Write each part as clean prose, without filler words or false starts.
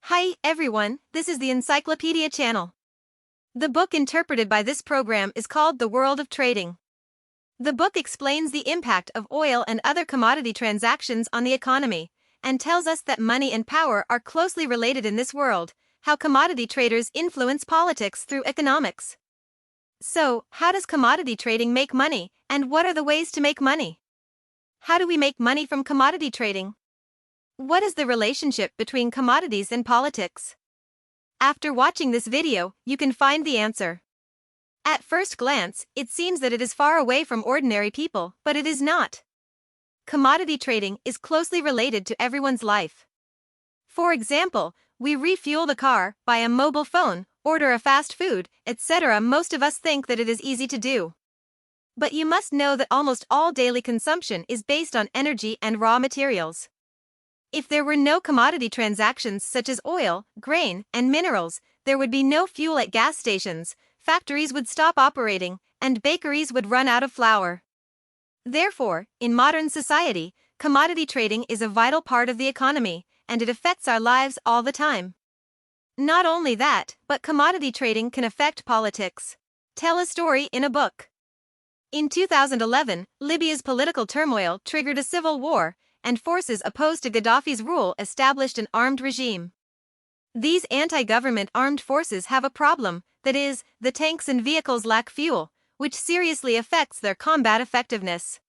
Hi, everyone, this is the Encyclopedia Channel. The book interpreted by this program is called The World of Trading. The book explains the impact of oil and other commodity transactions on the economy, and tells us that money and power are closely related in this world, how commodity traders influence politics through economics. So, how does commodity trading make money, and what are the ways to make money? How do we make money from commodity trading? What is the relationship between commodities and politics? After watching this video, you can find the answer. At first glance, it seems that it is far away from ordinary people, but it is not. Commodity trading is closely related to everyone's life. For example, we refuel the car, buy a mobile phone, order a fast food, etc. Most of us think that it is easy to do. But you must know that almost all daily consumption is based on energy and raw materials. If there were no commodity transactions such as oil, grain, and minerals, there would be no fuel at gas stations, factories would stop operating, and bakeries would run out of flour. Therefore, in modern society, commodity trading is a vital part of the economy, and it affects our lives all the time. Not only that, but commodity trading can affect politics. Tell a story in a book. In 2011, Libya's political turmoil triggered a civil war, and forces opposed to Gaddafi's rule established an armed regime. These anti-government armed forces have a problem, that is, the tanks and vehicles lack fuel, which seriously affects their combat effectiveness.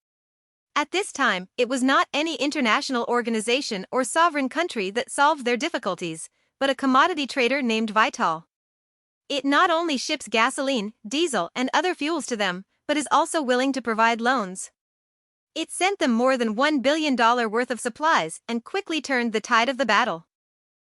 At this time, it was not any international organization or sovereign country that solved their difficulties, but a commodity trader named Vital. It not only ships gasoline, diesel, and other fuels to them, but is also willing to provide loans. It sent them more than $1 billion worth of supplies and quickly turned the tide of the battle.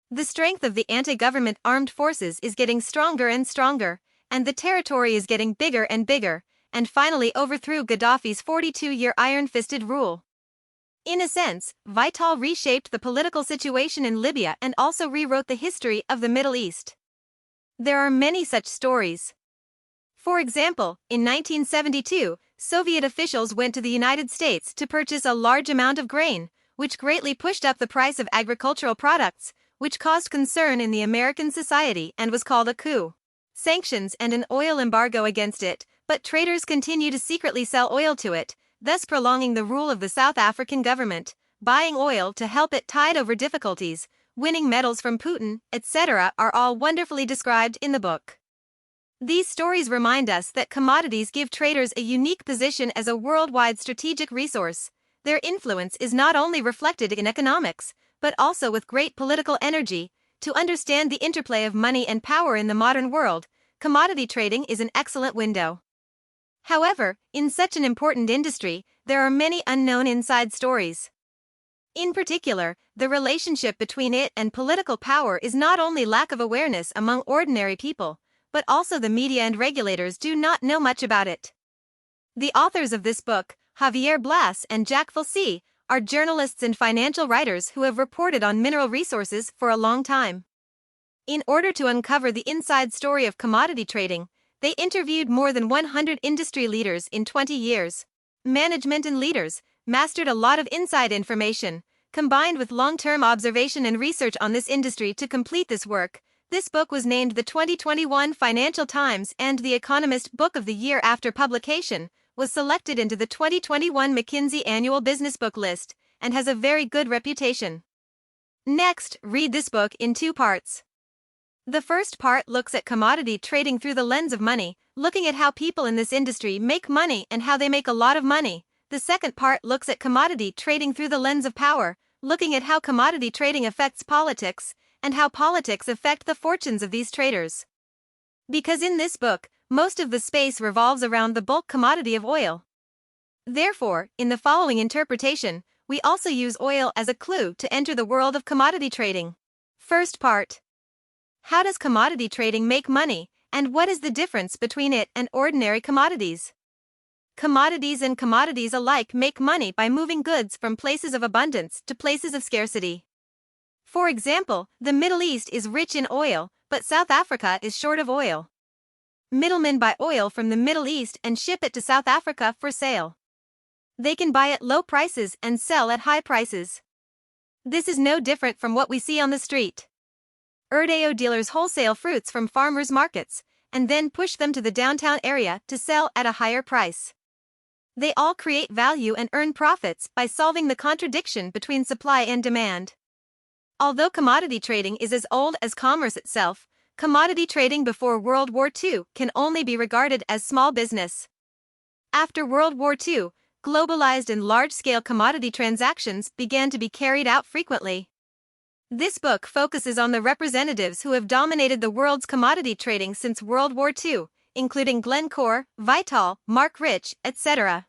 The strength of the anti-government armed forces is getting stronger and stronger, and the territory is getting bigger and bigger, and finally overthrew Gaddafi's 42-year iron-fisted rule. In a sense, Vital reshaped the political situation in Libya and also rewrote the history of the Middle East. There are many such stories. For example, in 1972, Soviet officials went to the United States to purchase a large amount of grain, which greatly pushed up the price of agricultural products, which caused concern in the American society and was called a coup. Sanctions and an oil embargo against it, but traders continue to secretly sell oil to it, thus prolonging the rule of the South African government, buying oil to help it tide over difficulties, winning medals from Putin, etc. are all wonderfully described in the book. These stories remind us that commodities give traders a unique position as a worldwide strategic resource. Their influence is not only reflected in economics, but also with great political energy. To understand the interplay of money and power in the modern world, commodity trading is an excellent window. However, in such an important industry, there are many unknown inside stories. In particular, the relationship between it and political power is not only lack of awareness among ordinary people, but also the media and regulators do not know much about it. The authors of this book, Javier Blas and Jacques Fulci, are journalists and financial writers who have reported on mineral resources for a long time. In order to uncover the inside story of commodity trading, they interviewed more than 100 industry leaders in 20 years. Management and leaders mastered a lot of inside information, combined with long-term observation and research on this industry to complete this work. This book was named the 2021 Financial Times and The Economist Book of the Year after publication, was selected into the 2021 McKinsey Annual Business Book List, and has a very good reputation. Next, read this book in two parts. The first part looks at commodity trading through the lens of money, looking at how people in this industry make money and how they make a lot of money. The second part looks at commodity trading through the lens of power, looking at how commodity trading affects politics, and how politics affect the fortunes of these traders. Because in this book, most of the space revolves around the bulk commodity of oil. Therefore, in the following interpretation, we also use oil as a clue to enter the world of commodity trading. First part. How does commodity trading make money, and what is the difference between it and ordinary commodities? Commodities and commodities alike make money by moving goods from places of abundance to places of scarcity. For example, the Middle East is rich in oil, but South Africa is short of oil. Middlemen buy oil from the Middle East and ship it to South Africa for sale. They can buy at low prices and sell at high prices. This is no different from what we see on the street. Erdeo dealers wholesale fruits from farmers' markets and then push them to the downtown area to sell at a higher price. They all create value and earn profits by solving the contradiction between supply and demand. Although commodity trading is as old as commerce itself, commodity trading before World War II can only be regarded as small business. After World War II, globalized and large-scale commodity transactions began to be carried out frequently. This book focuses on the representatives who have dominated the world's commodity trading since World War II, including Glencore, Vitol, Mark Rich, etc.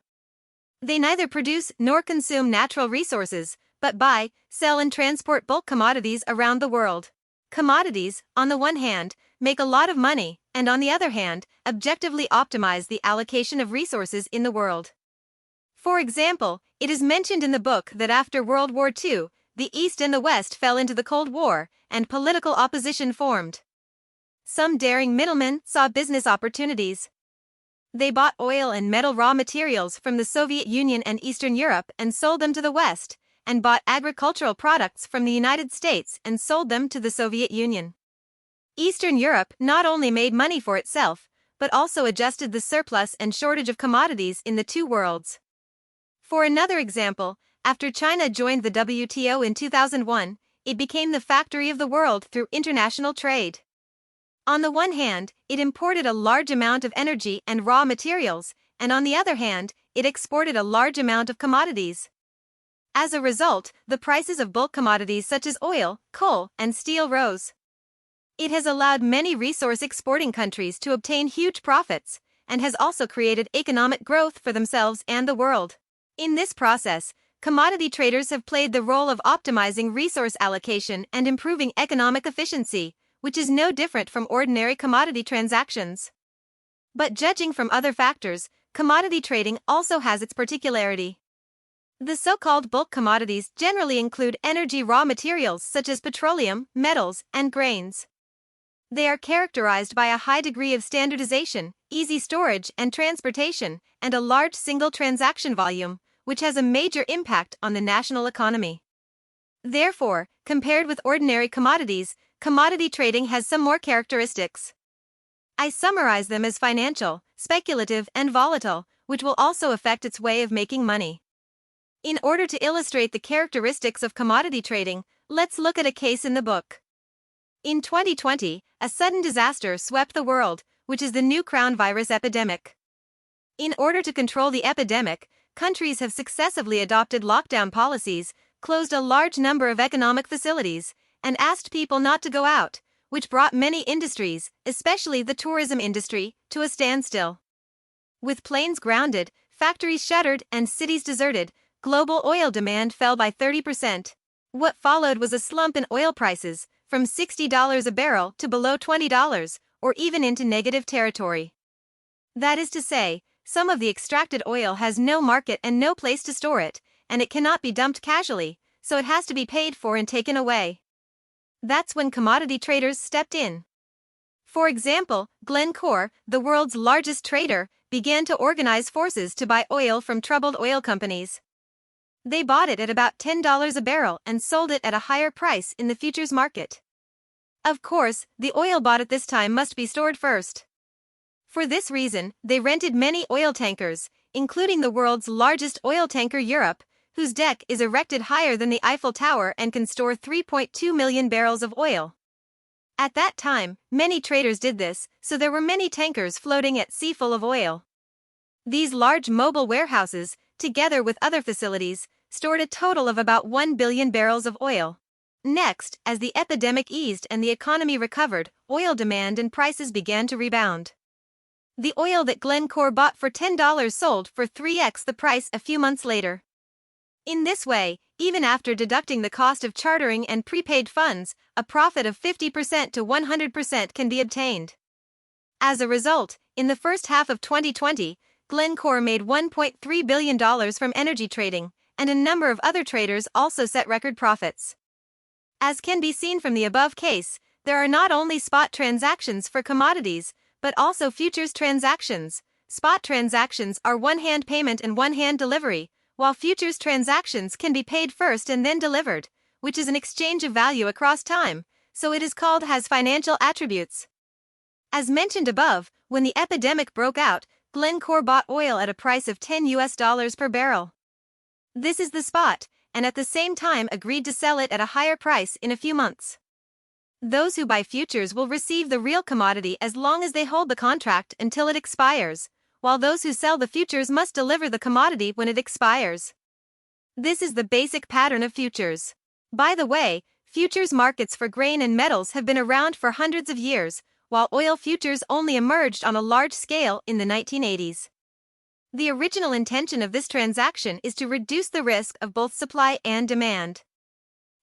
They neither produce nor consume natural resources, but buy, sell and transport bulk commodities around the world. Commodities, on the one hand, make a lot of money, and on the other hand, objectively optimize the allocation of resources in the world. For example, it is mentioned in the book that after World War II, the East and the West fell into the Cold War, and political opposition formed. Some daring middlemen saw business opportunities. They bought oil and metal raw materials from the Soviet Union and Eastern Europe and sold them to the West, and bought agricultural products from the United States and sold them to the Soviet Union. Eastern Europe not only made money for itself, but also adjusted the surplus and shortage of commodities in the two worlds. For another example, after China joined the WTO in 2001, it became the factory of the world through international trade. On the one hand, it imported a large amount of energy and raw materials, and on the other hand, it exported a large amount of commodities. As a result, the prices of bulk commodities such as oil, coal, and steel rose. It has allowed many resource exporting countries to obtain huge profits, and has also created economic growth for themselves and the world. In this process, commodity traders have played the role of optimizing resource allocation and improving economic efficiency, which is no different from ordinary commodity transactions. But judging from other factors, commodity trading also has its particularity. The so-called bulk commodities generally include energy raw materials such as petroleum, metals, and grains. They are characterized by a high degree of standardization, easy storage and transportation, and a large single transaction volume, which has a major impact on the national economy. Therefore, compared with ordinary commodities, commodity trading has some more characteristics. I summarize them as financial, speculative, and volatile, which will also affect its way of making money. In order to illustrate the characteristics of commodity trading, let's look at a case in the book. In 2020, a sudden disaster swept the world, which is the new crown virus epidemic. In order to control the epidemic, countries have successively adopted lockdown policies, closed a large number of economic facilities, and asked people not to go out, which brought many industries, especially the tourism industry, to a standstill. With planes grounded, factories shuttered, and cities deserted, global oil demand fell by 30%. What followed was a slump in oil prices, from $60 a barrel to below $20, or even into negative territory. That is to say, some of the extracted oil has no market and no place to store it, and it cannot be dumped casually, so it has to be paid for and taken away. That's when commodity traders stepped in. For example, Glencore, the world's largest trader, began to organize forces to buy oil from troubled oil companies. They bought it at about $10 a barrel and sold it at a higher price in the futures market. Of course, the oil bought at this time must be stored first. For this reason, they rented many oil tankers, including the world's largest oil tanker Europe, whose deck is erected higher than the Eiffel Tower and can store 3.2 million barrels of oil. At that time, many traders did this, so there were many tankers floating at sea full of oil. These large mobile warehouses, together with other facilities, stored a total of about 1 billion barrels of oil. Next, as the epidemic eased and the economy recovered, oil demand and prices began to rebound. The oil that Glencore bought for $10 sold for 3x the price a few months later. In this way, even after deducting the cost of chartering and prepaid funds, a profit of 50% to 100% can be obtained. As a result, in the first half of 2020, Glencore made $1.3 billion from energy trading, and a number of other traders also set record profits. As can be seen from the above case, there are not only spot transactions for commodities, but also futures transactions. Spot transactions are one-hand payment and one-hand delivery, while futures transactions can be paid first and then delivered, which is an exchange of value across time, so it is called has financial attributes. As mentioned above, when the epidemic broke out, Glencore bought oil at a price of $10 per barrel. This is the spot, and at the same time agreed to sell it at a higher price in a few months. Those who buy futures will receive the real commodity as long as they hold the contract until it expires, while those who sell the futures must deliver the commodity when it expires. This is the basic pattern of futures. By the way, futures markets for grain and metals have been around for hundreds of years, while oil futures only emerged on a large scale in the 1980s. The original intention of this transaction is to reduce the risk of both supply and demand.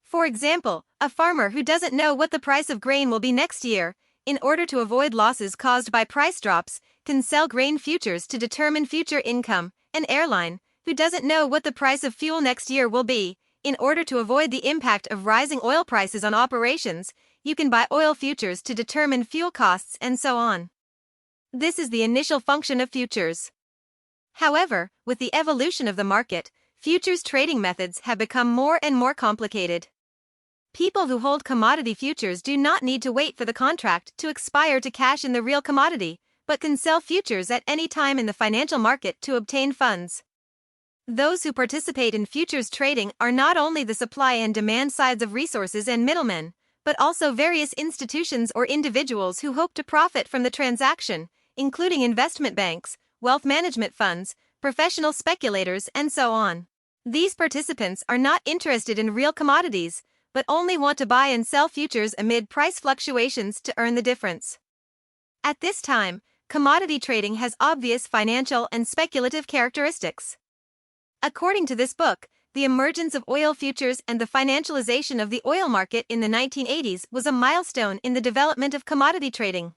For example, a farmer who doesn't know what the price of grain will be next year, in order to avoid losses caused by price drops, can sell grain futures to determine future income. An airline who doesn't know what the price of fuel next year will be, in order to avoid the impact of rising oil prices on operations, you can buy oil futures to determine fuel costs and so on. This is the initial function of futures. However, with the evolution of the market, futures trading methods have become more and more complicated. People who hold commodity futures do not need to wait for the contract to expire to cash in the real commodity, but can sell futures at any time in the financial market to obtain funds. Those who participate in futures trading are not only the supply and demand sides of resources and middlemen, but also various institutions or individuals who hope to profit from the transaction, including investment banks, wealth management funds, professional speculators, and so on. These participants are not interested in real commodities, but only want to buy and sell futures amid price fluctuations to earn the difference. At this time, commodity trading has obvious financial and speculative characteristics. According to this book, the emergence of oil futures and the financialization of the oil market in the 1980s was a milestone in the development of commodity trading.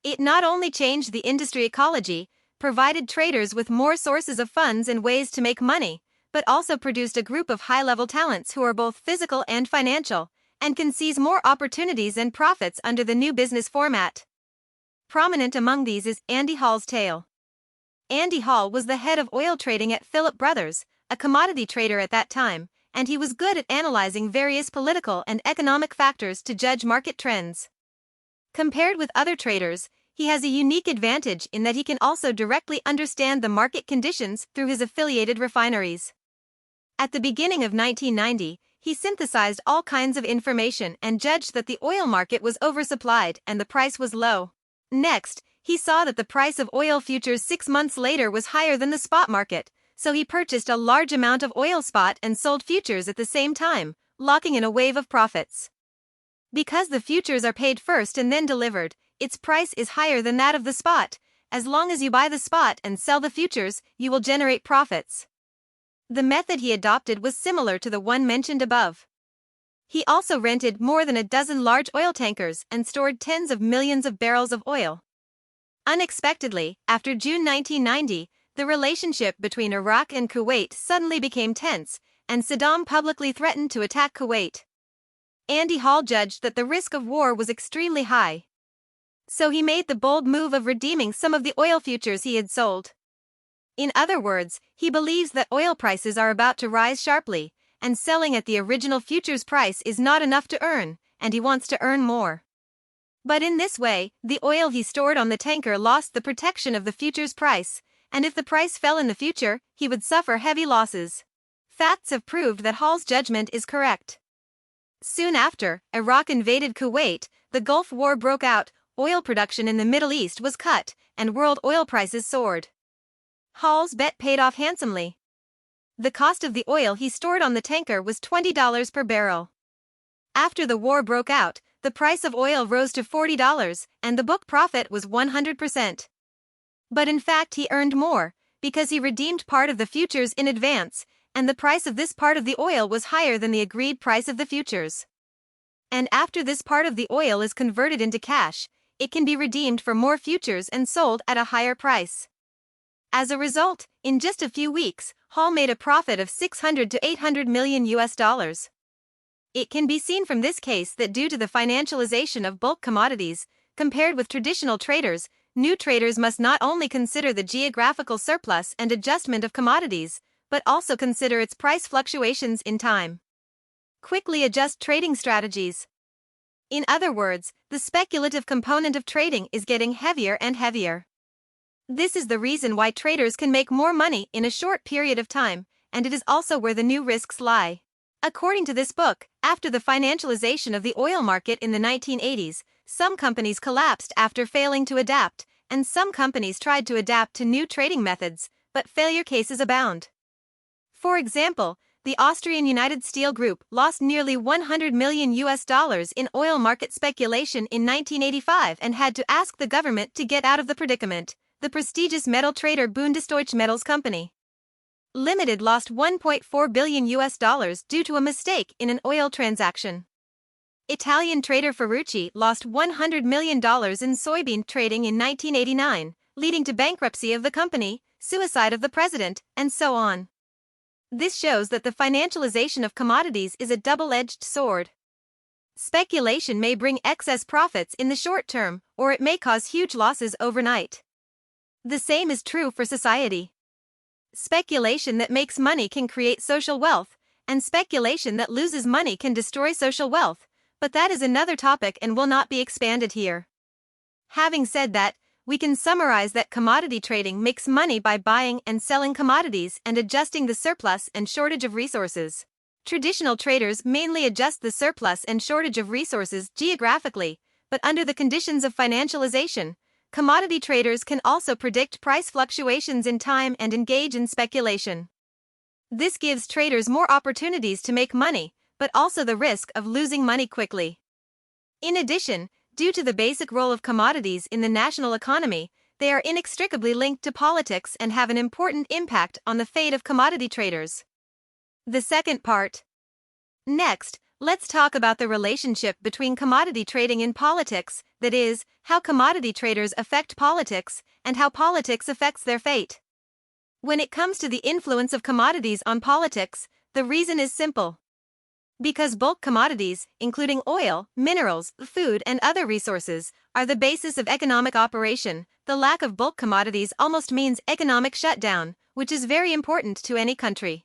It not only changed the industry ecology, provided traders with more sources of funds and ways to make money, but also produced a group of high-level talents who are both physical and financial, and can seize more opportunities and profits under the new business format. Prominent among these is Andy Hall's tale. Andy Hall was the head of oil trading at Philip Brothers, a commodity trader at that time, and he was good at analyzing various political and economic factors to judge market trends. Compared with other traders, he has a unique advantage in that he can also directly understand the market conditions through his affiliated refineries. At the beginning of 1990, he synthesized all kinds of information and judged that the oil market was oversupplied and the price was low. Next, he saw that the price of oil futures 6 months later was higher than the spot market, so he purchased a large amount of oil spot and sold futures at the same time, locking in a wave of profits. Because the futures are paid first and then delivered, its price is higher than that of the spot. As long as you buy the spot and sell the futures, you will generate profits. The method he adopted was similar to the one mentioned above. He also rented more than a dozen large oil tankers and stored tens of millions of barrels of oil. Unexpectedly, after June 1990, the relationship between Iraq and Kuwait suddenly became tense, and Saddam publicly threatened to attack Kuwait. Andy Hall judged that the risk of war was extremely high. So he made the bold move of redeeming some of the oil futures he had sold. In other words, he believes that oil prices are about to rise sharply, and selling at the original futures price is not enough to earn, and he wants to earn more. But in this way, the oil he stored on the tanker lost the protection of the futures price, and if the price fell in the future, he would suffer heavy losses. Facts have proved that Hall's judgment is correct. Soon after, Iraq invaded Kuwait, the Gulf War broke out, oil production in the Middle East was cut, and world oil prices soared. Hall's bet paid off handsomely. The cost of the oil he stored on the tanker was $20 per barrel. After the war broke out, the price of oil rose to $40, and the book profit was 100%. But in fact he earned more, because he redeemed part of the futures in advance, and the price of this part of the oil was higher than the agreed price of the futures. And after this part of the oil is converted into cash, it can be redeemed for more futures and sold at a higher price. As a result, in just a few weeks, Hall made a profit of $600 to $800 million. It can be seen from this case that due to the financialization of bulk commodities, compared with traditional traders, new traders must not only consider the geographical surplus and adjustment of commodities, but also consider its price fluctuations in time. Quickly adjust trading strategies. In other words, the speculative component of trading is getting heavier and heavier. This is the reason why traders can make more money in a short period of time, and it is also where the new risks lie. According to this book, after the financialization of the oil market in the 1980s, some companies collapsed after failing to adapt, and some companies tried to adapt to new trading methods, but failure cases abound. For example, the Austrian United Steel Group lost nearly $100 million in oil market speculation in 1985 and had to ask the government to get out of the predicament. The prestigious metal trader Bundesdeutsche Metals Company Limited lost $1.4 billion due to a mistake in an oil transaction. Italian trader Ferrucci lost $100 million in soybean trading in 1989, leading to bankruptcy of the company, suicide of the president, and so on. This shows that the financialization of commodities is a double-edged sword. Speculation may bring excess profits in the short term, or it may cause huge losses overnight. The same is true for society. Speculation that makes money can create social wealth, and speculation that loses money can destroy social wealth, but that is another topic and will not be expanded here. Having said that, we can summarize that commodity trading makes money by buying and selling commodities and adjusting the surplus and shortage of resources. Traditional traders mainly adjust the surplus and shortage of resources geographically, but under the conditions of financialization, commodity traders can also predict price fluctuations in time and engage in speculation. This gives traders more opportunities to make money, but also the risk of losing money quickly. In addition, due to the basic role of commodities in the national economy, they are inextricably linked to politics and have an important impact on the fate of commodity traders. The second part. Next, let's talk about the relationship between commodity trading and politics, that is, how commodity traders affect politics, and how politics affects their fate. When it comes to the influence of commodities on politics, the reason is simple. Because bulk commodities, including oil, minerals, food, and other resources, are the basis of economic operation, the lack of bulk commodities almost means economic shutdown, which is very important to any country.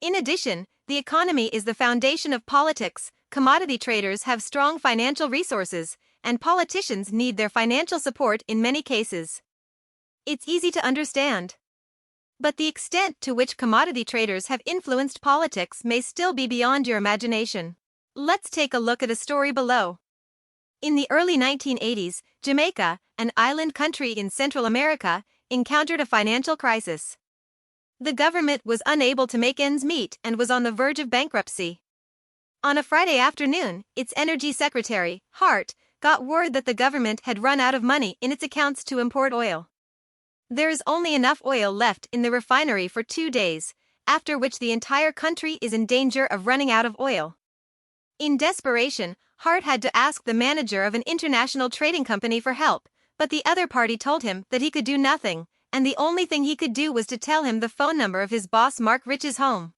In addition, the economy is the foundation of politics, commodity traders have strong financial resources, and politicians need their financial support in many cases. It's easy to understand. But the extent to which commodity traders have influenced politics may still be beyond your imagination. Let's take a look at a story below. In the early 1980s, Jamaica, an island country in Central America, encountered a financial crisis. The government was unable to make ends meet and was on the verge of bankruptcy. On a Friday afternoon, its energy secretary, Hart, got word that the government had run out of money in its accounts to import oil. There is only enough oil left in the refinery for 2 days, after which the entire country is in danger of running out of oil. In desperation, Hart had to ask the manager of an international trading company for help, but the other party told him that he could do nothing, and the only thing he could do was to tell him the phone number of his boss Mark Rich's home.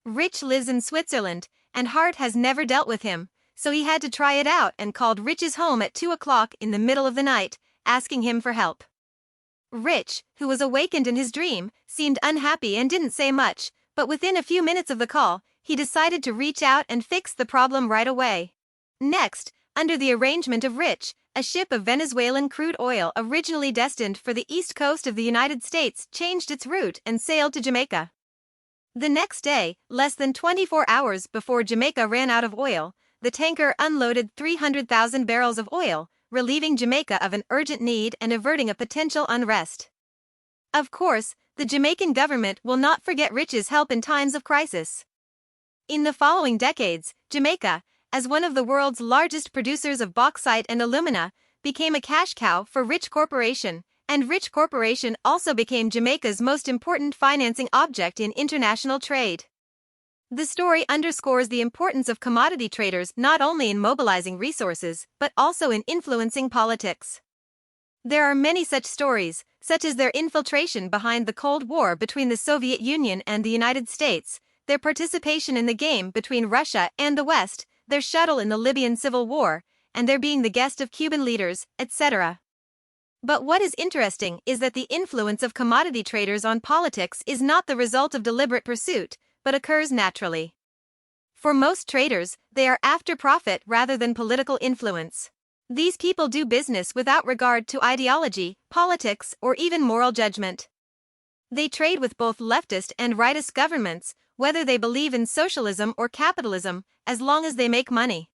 Rich lives in Switzerland, and Hart has never dealt with him, so he had to try it out and called Rich's home at 2 o'clock in the middle of the night, asking him for help. Rich, who was awakened in his dream, seemed unhappy and didn't say much, but within a few minutes of the call, he decided to reach out and fix the problem right away. Next, under the arrangement of Rich, a ship of Venezuelan crude oil originally destined for the east coast of the United States changed its route and sailed to Jamaica. The next day, less than 24 hours before Jamaica ran out of oil, the tanker unloaded 300,000 barrels of oil, relieving Jamaica of an urgent need and averting a potential unrest. Of course, the Jamaican government will not forget Rich's help in times of crisis. In the following decades, Jamaica, as one of the world's largest producers of bauxite and alumina, became a cash cow for Rich Corporation, and Rich Corporation also became Jamaica's most important financing object in international trade. The story underscores the importance of commodity traders not only in mobilizing resources, but also in influencing politics. There are many such stories, such as their infiltration behind the Cold War between the Soviet Union and the United States, their participation in the game between Russia and the West, their shuttle in the Libyan civil war, and their being the guest of Cuban leaders, etc. But what is interesting is that the influence of commodity traders on politics is not the result of deliberate pursuit, but occurs naturally. For most traders, they are after profit rather than political influence. These people do business without regard to ideology, politics, or even moral judgment. They trade with both leftist and rightist governments, whether they believe in socialism or capitalism, as long as they make money.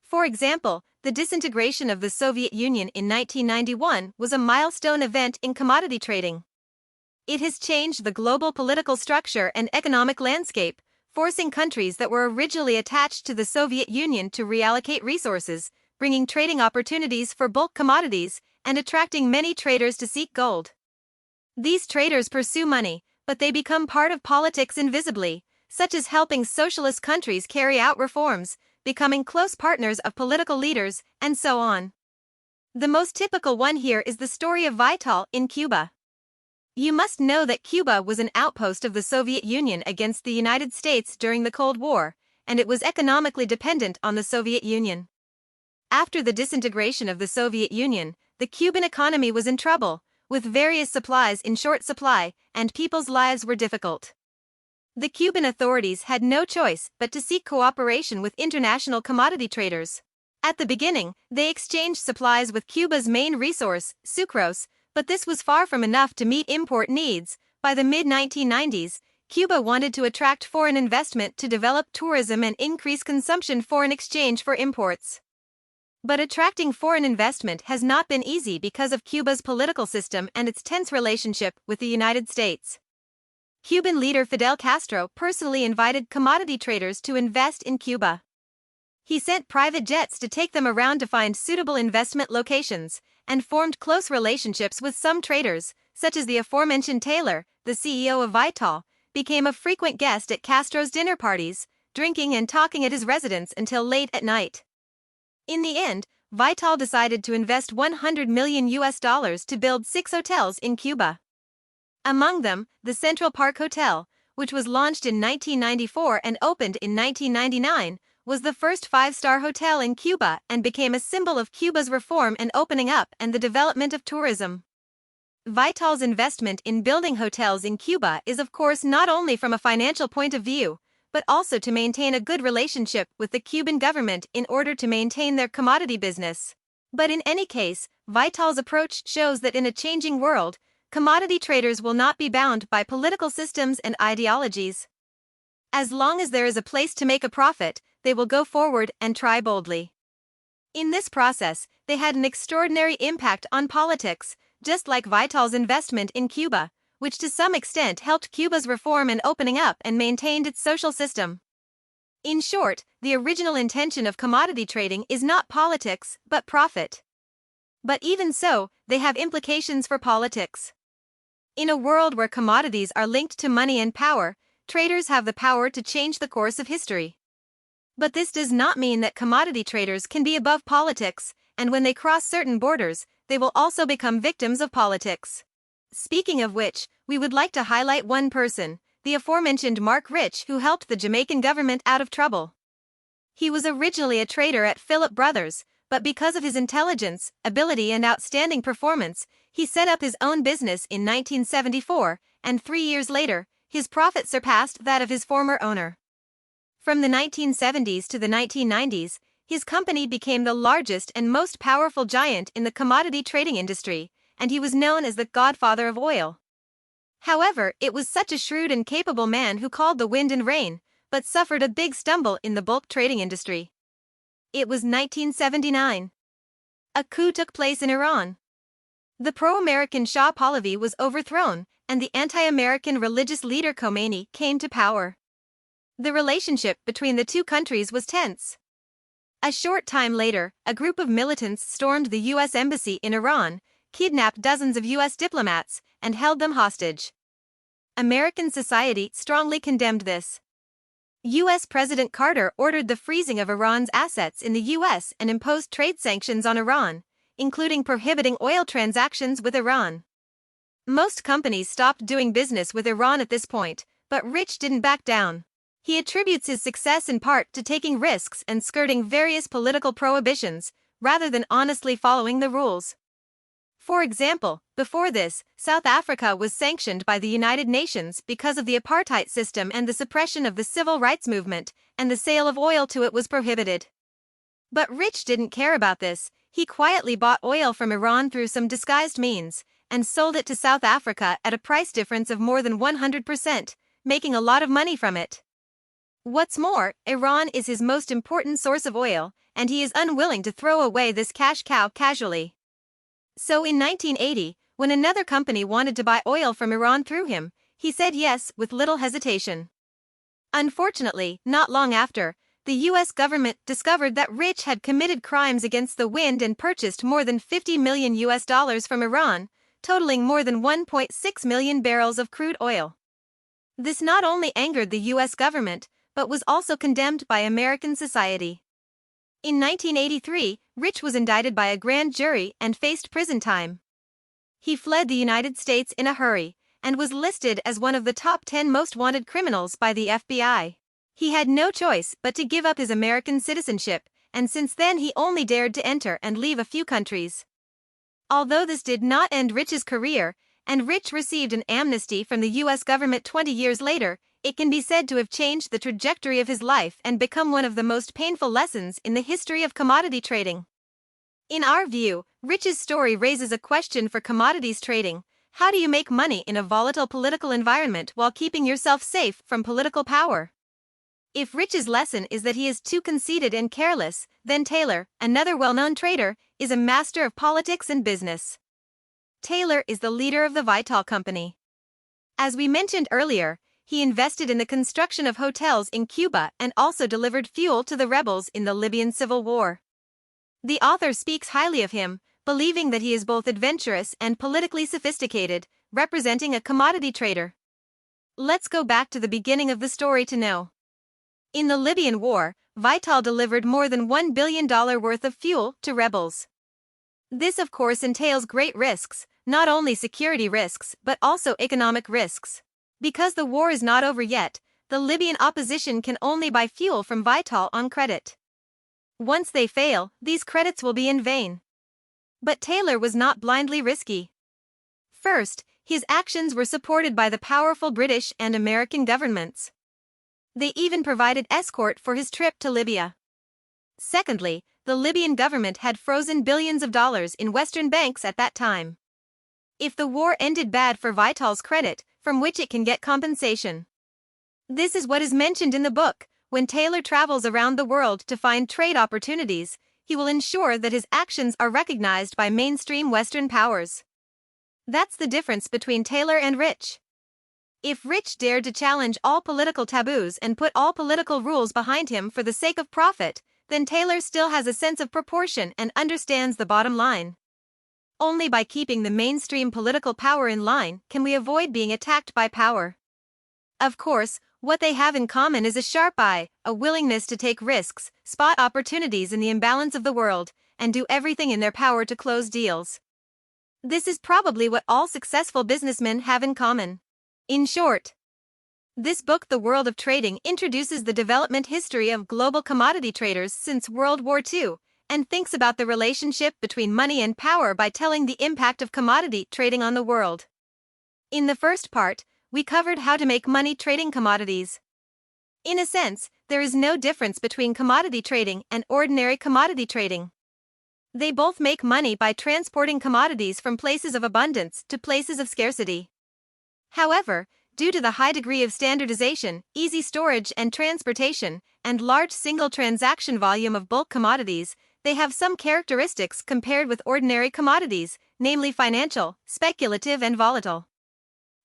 For example, the disintegration of the Soviet Union in 1991 was a milestone event in commodity trading. It has changed the global political structure and economic landscape, forcing countries that were originally attached to the Soviet Union to reallocate resources, bringing trading opportunities for bulk commodities, and attracting many traders to seek gold. These traders pursue money, but they become part of politics invisibly, such as helping socialist countries carry out reforms, becoming close partners of political leaders, and so on. The most typical one here is the story of Vital in Cuba. You must know that Cuba was an outpost of the Soviet Union against the United States during the Cold War, and it was economically dependent on the Soviet Union. After the disintegration of the Soviet Union, the Cuban economy was in trouble, with various supplies in short supply, and people's lives were difficult. The Cuban authorities had no choice but to seek cooperation with international commodity traders. At the beginning, they exchanged supplies with Cuba's main resource, sucrose, but this was far from enough to meet import needs. By the mid-1990s, Cuba wanted to attract foreign investment to develop tourism and increase consumption foreign exchange for imports. But attracting foreign investment has not been easy because of Cuba's political system and its tense relationship with the United States. Cuban leader Fidel Castro personally invited commodity traders to invest in Cuba. He sent private jets to take them around to find suitable investment locations, and formed close relationships with some traders, such as the aforementioned Taylor, the CEO of Vital, became a frequent guest at Castro's dinner parties, drinking and talking at his residence until late at night. In the end, Vital decided to invest $100 million to build 6 hotels in Cuba. Among them, the Central Park Hotel, which was launched in 1994 and opened in 1999, was the first 5-star hotel in Cuba and became a symbol of Cuba's reform and opening up and the development of tourism. Vital's investment in building hotels in Cuba is of course not only from a financial point of view, but also to maintain a good relationship with the Cuban government in order to maintain their commodity business. But in any case, Vital's approach shows that in a changing world, commodity traders will not be bound by political systems and ideologies. As long as there is a place to make a profit, they will go forward and try boldly. In this process, they had an extraordinary impact on politics, just like Vital's investment in Cuba, which to some extent helped Cuba's reform and opening up and maintained its social system. In short, the original intention of commodity trading is not politics, but profit. But even so, they have implications for politics. In a world where commodities are linked to money and power, traders have the power to change the course of history. But this does not mean that commodity traders can be above politics, and when they cross certain borders, they will also become victims of politics. Speaking of which, we would like to highlight one person, the aforementioned Mark Rich, who helped the Jamaican government out of trouble. He was originally a trader at Philip Brothers, but because of his intelligence, ability and outstanding performance, he set up his own business in 1974, and 3 years later, his profit surpassed that of his former owner. From the 1970s to the 1990s, his company became the largest and most powerful giant in the commodity trading industry, and he was known as the godfather of oil. However, it was such a shrewd and capable man who called the wind and rain, but suffered a big stumble in the bulk trading industry. It was 1979. A coup took place in Iran. The pro-American Shah Pahlavi was overthrown, and the anti-American religious leader Khomeini came to power. The relationship between the two countries was tense. A short time later, a group of militants stormed the U.S. embassy in Iran, kidnapped dozens of U.S. diplomats, and held them hostage. American society strongly condemned this. U.S. President Carter ordered the freezing of Iran's assets in the U.S. and imposed trade sanctions on Iran, including prohibiting oil transactions with Iran. Most companies stopped doing business with Iran at this point, but Rich didn't back down. He attributes his success in part to taking risks and skirting various political prohibitions, rather than honestly following the rules. For example, before this, South Africa was sanctioned by the United Nations because of the apartheid system and the suppression of the civil rights movement, and the sale of oil to it was prohibited. But Rich didn't care about this. He quietly bought oil from Iran through some disguised means, and sold it to South Africa at a price difference of more than 100%, making a lot of money from it. What's more, Iran is his most important source of oil, and he is unwilling to throw away this cash cow casually. So in 1980, when another company wanted to buy oil from Iran through him, he said yes with little hesitation. Unfortunately, not long after, the US government discovered that Rich had committed crimes against the wind and purchased more than $50 million from Iran, totaling more than 1.6 million barrels of crude oil. This not only angered the US government, but was also condemned by American society. In 1983, Rich was indicted by a grand jury and faced prison time. He fled the United States in a hurry, and was listed as one of the top 10 most wanted criminals by the FBI. He had no choice but to give up his American citizenship, and since then he only dared to enter and leave a few countries. Although this did not end Rich's career, and Rich received an amnesty from the US government 20 years later, it can be said to have changed the trajectory of his life and become one of the most painful lessons in the history of commodity trading. In our view, Rich's story raises a question for commodities trading. How do you make money in a volatile political environment while keeping yourself safe from political power? If Rich's lesson is that he is too conceited and careless, then Taylor, another well-known trader, is a master of politics and business. Taylor is the leader of the Vitol Company. As we mentioned earlier, he invested in the construction of hotels in Cuba and also delivered fuel to the rebels in the Libyan civil war. The author speaks highly of him, believing that he is both adventurous and politically sophisticated, representing a commodity trader. Let's go back to the beginning of the story to know. In the Libyan war, Vitol delivered more than $1 billion worth of fuel to rebels. This of course entails great risks, not only security risks but also economic risks. Because the war is not over yet, the Libyan opposition can only buy fuel from Vitol on credit. Once they fail, these credits will be in vain. But Taylor was not blindly risky. First, his actions were supported by the powerful British and American governments. They even provided escort for his trip to Libya. Secondly, the Libyan government had frozen billions of dollars in Western banks at that time. If the war ended bad for Vitol's credit, from which it can get compensation. This is what is mentioned in the book. When Taylor travels around the world to find trade opportunities, he will ensure that his actions are recognized by mainstream Western powers. That's the difference between Taylor and Rich. If Rich dared to challenge all political taboos and put all political rules behind him for the sake of profit, then Taylor still has a sense of proportion and understands the bottom line. Only by keeping the mainstream political power in line can we avoid being attacked by power. Of course, what they have in common is a sharp eye, a willingness to take risks, spot opportunities in the imbalance of the world, and do everything in their power to close deals. This is probably what all successful businessmen have in common. In short, this book, The World of Trading, introduces the development history of global commodity traders since World War II, and thinks about the relationship between money and power by telling the impact of commodity trading on the world. In the first part, we covered how to make money trading commodities. In a sense, there is no difference between commodity trading and ordinary commodity trading. They both make money by transporting commodities from places of abundance to places of scarcity. However, due to the high degree of standardization, easy storage and transportation, and large single transaction volume of bulk commodities, they have some characteristics compared with ordinary commodities, namely financial, speculative and volatile.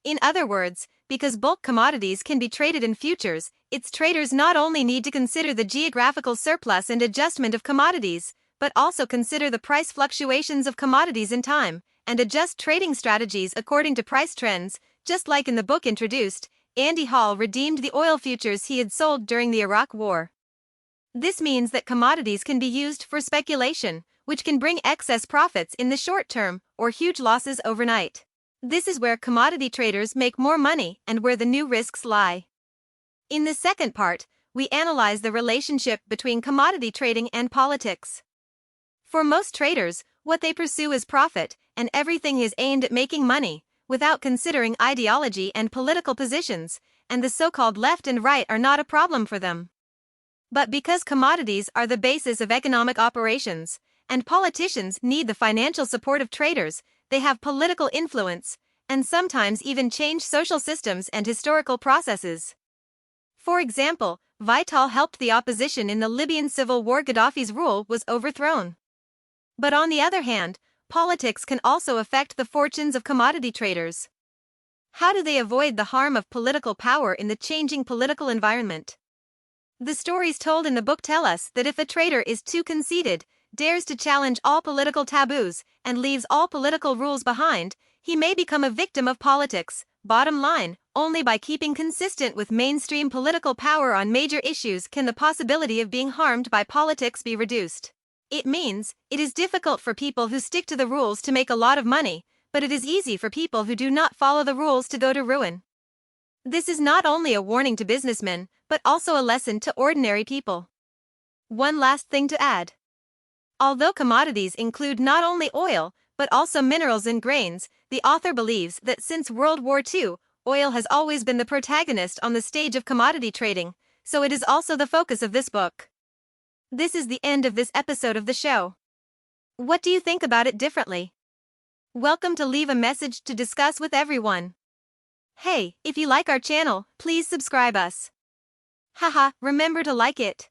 In other words, because bulk commodities can be traded in futures, its traders not only need to consider the geographical surplus and adjustment of commodities, but also consider the price fluctuations of commodities in time, and adjust trading strategies according to price trends. Just like in the book introduced, Andy Hall redeemed the oil futures he had sold during the Iraq War. This means that commodities can be used for speculation, which can bring excess profits in the short term or huge losses overnight. This is where commodity traders make more money and where the new risks lie. In the second part, we analyze the relationship between commodity trading and politics. For most traders, What they pursue is profit, and everything is aimed at making money, without considering ideology and political positions, and the so-called left and right are not a problem for them. But because commodities are the basis of economic operations, and politicians need the financial support of traders, they have political influence, and sometimes even change social systems and historical processes. For example, Vital helped the opposition in the Libyan civil war. Gaddafi's rule was overthrown. But on the other hand, politics can also affect the fortunes of commodity traders. How do they avoid the harm of political power in the changing political environment? The stories told in the book tell us that if a trader is too conceited, dares to challenge all political taboos, and leaves all political rules behind, he may become a victim of politics. Bottom line, only by keeping consistent with mainstream political power on major issues can the possibility of being harmed by politics be reduced. It means, it is difficult for people who stick to the rules to make a lot of money, but it is easy for people who do not follow the rules to go to ruin. This is not only a warning to businessmen, but also a lesson to ordinary people. One last thing to add. Although commodities include not only oil, but also minerals and grains, the author believes that since World War II, oil has always been the protagonist on the stage of commodity trading, so it is also the focus of this book. This is the end of this episode of the show. What do you think about it differently? Welcome to leave a message to discuss with everyone. Hey, if you like our channel, please subscribe us. Haha, remember to like it.